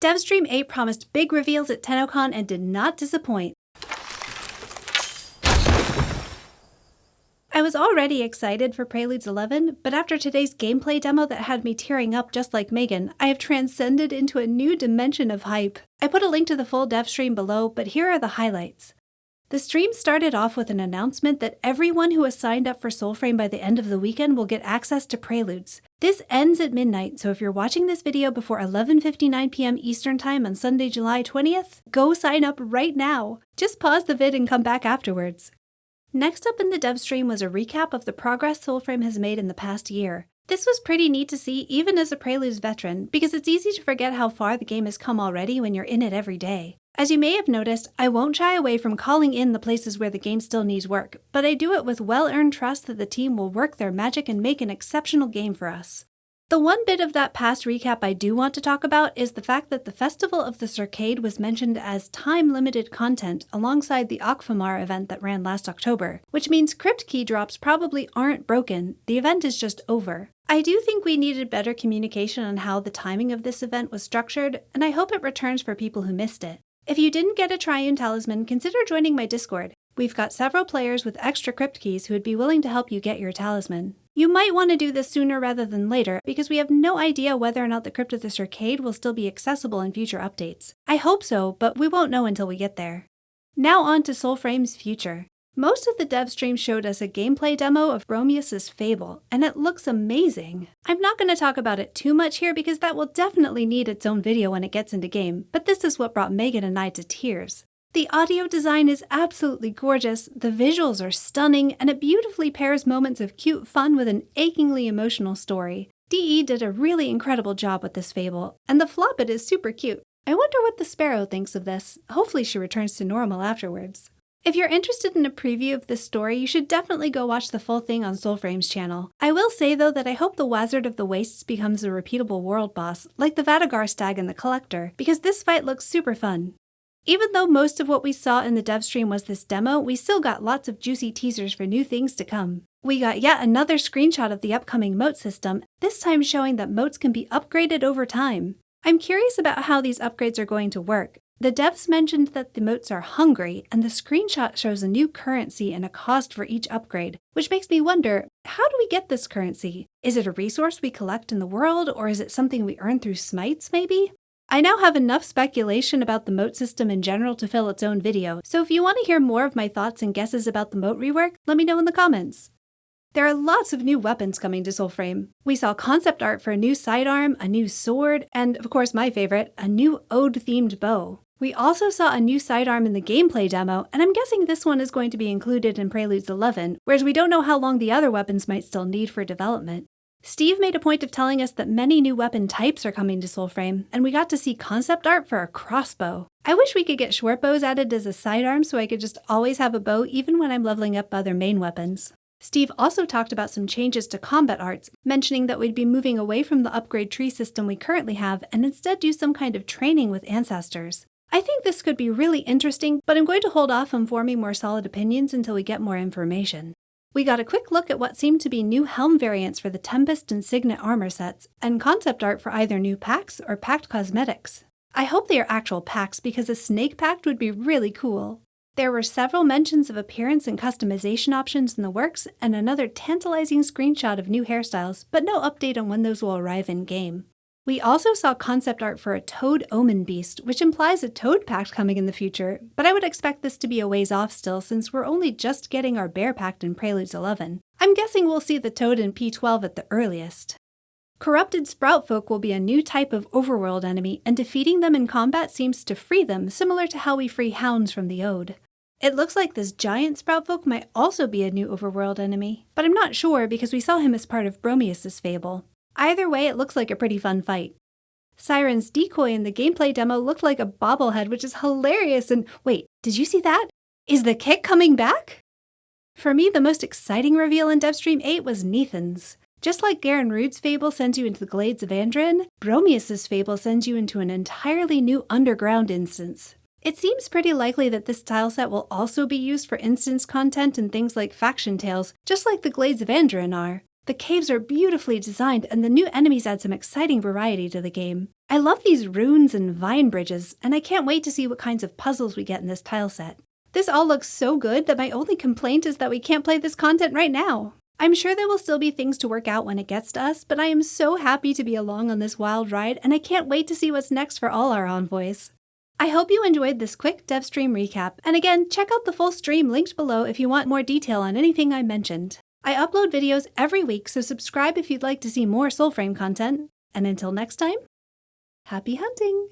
Devstream 8 promised big reveals at Tennocon and did not disappoint. I was already excited for Preludes 11, but after today's gameplay demo that had me tearing up just like Megan, I have transcended into a new dimension of hype. I put a link to the full dev stream below, but here are the highlights. The stream started off with an announcement that everyone who has signed up for Soulframe by the end of the weekend will get access to Preludes. This ends at midnight, so if you're watching this video before 11:59 p.m. Eastern Time on Sunday, July 20th, go sign up right now. Just pause the vid and come back afterwards. Next up in the dev stream was a recap of the progress Soulframe has made in the past year. This was pretty neat to see even as a Preludes veteran, because it's easy to forget how far the game has come already when you're in it every day. As you may have noticed, I won't shy away from calling in the places where the game still needs work, but I do it with well-earned trust that the team will work their magic and make an exceptional game for us. The one bit of that past recap I do want to talk about is the fact that the Festival of the Circade was mentioned as time-limited content alongside the Akfamar event that ran last October, which means Crypt key drops probably aren't broken, the event is just over. I do think we needed better communication on how the timing of this event was structured, and I hope it returns for people who missed it. If you didn't get a triune talisman, consider joining my Discord. We've got several players with extra Crypt keys who would be willing to help you get your talisman. You might want to do this sooner rather than later, because we have no idea whether or not the Crypt of the Circade will still be accessible in future updates. I hope so, but we won't know until we get there. Now on to Soulframe's future. Most of the dev stream showed us a gameplay demo of Romeus Fable, and it looks amazing. I'm not going to talk about it too much here because that will definitely need its own video when it gets into game, but this is what brought Megan and I to tears. The audio design is absolutely gorgeous, the visuals are stunning, and it beautifully pairs moments of cute fun with an achingly emotional story. DE did a really incredible job with this Fable, and the Floppet is super cute. I wonder what the Sparrow thinks of this. Hopefully she returns to normal afterwards. If you're interested in a preview of this story, you should definitely go watch the full thing on Soulframe's channel. I will say though that I hope the Wazard of the Wastes becomes a repeatable world boss, like the Vadagar Stag and the Collector, because this fight looks super fun. Even though most of what we saw in the dev stream was this demo, we still got lots of juicy teasers for new things to come. We got yet another screenshot of the upcoming Moat System, this time showing that moats can be upgraded over time. I'm curious about how these upgrades are going to work. The devs mentioned that the moats are hungry, and the screenshot shows a new currency and a cost for each upgrade, which makes me wonder, how do we get this currency? Is it a resource we collect in the world, or is it something we earn through smites, maybe? I now have enough speculation about the Moat System in general to fill its own video, so if you want to hear more of my thoughts and guesses about the Moat rework, let me know in the comments. There are lots of new weapons coming to Soulframe. We saw concept art for a new sidearm, a new sword, and, of course my favorite, a new ode-themed bow. We also saw a new sidearm in the gameplay demo, and I'm guessing this one is going to be included in Preludes 11, whereas we don't know how long the other weapons might still need for development. Steve made a point of telling us that many new weapon types are coming to Soulframe, and we got to see concept art for a crossbow. I wish we could get short bows added as a sidearm so I could just always have a bow even when I'm leveling up other main weapons. Steve also talked about some changes to combat arts, mentioning that we'd be moving away from the upgrade tree system we currently have and instead do some kind of training with ancestors. I think this could be really interesting, but I'm going to hold off on forming more solid opinions until we get more information. We got a quick look at what seemed to be new helm variants for the Tempest and Signet armor sets, and concept art for either new packs or packed cosmetics. I hope they are actual packs because a snake pact would be really cool. There were several mentions of appearance and customization options in the works, and another tantalizing screenshot of new hairstyles, but no update on when those will arrive in-game. We also saw concept art for a Toad Omen Beast, which implies a Toad Pact coming in the future, but I would expect this to be a ways off still since we're only just getting our Bear Pact in Preludes 11. I'm guessing we'll see the Toad in P12 at the earliest. Corrupted Sproutfolk will be a new type of overworld enemy, and defeating them in combat seems to free them, similar to how we free hounds from the Ode. It looks like this giant Sproutfolk might also be a new overworld enemy, but I'm not sure because we saw him as part of Romeus Fable. Either way, it looks like a pretty fun fight. Siren's decoy in the gameplay demo looked like a bobblehead, which is hilarious, and wait, did you see that? Is the kick coming back? For me, the most exciting reveal in Devstream 8 was Neithan's. Just like Garen Rude's Fable sends you into the Glades of Andrin, Romeus' Fable sends you into an entirely new underground instance. It seems pretty likely that this tileset will also be used for instance content and things like faction tales, just like the Glades of Andrin are. The caves are beautifully designed, and the new enemies add some exciting variety to the game. I love these runes and vine bridges, and I can't wait to see what kinds of puzzles we get in this tile set. This all looks so good that my only complaint is that we can't play this content right now. I'm sure there will still be things to work out when it gets to us, but I am so happy to be along on this wild ride, and I can't wait to see what's next for all our envoys. I hope you enjoyed this quick Devstream recap, and again, check out the full stream linked below if you want more detail on anything I mentioned. I upload videos every week, so subscribe if you'd like to see more Soulframe content. And until next time, happy hunting!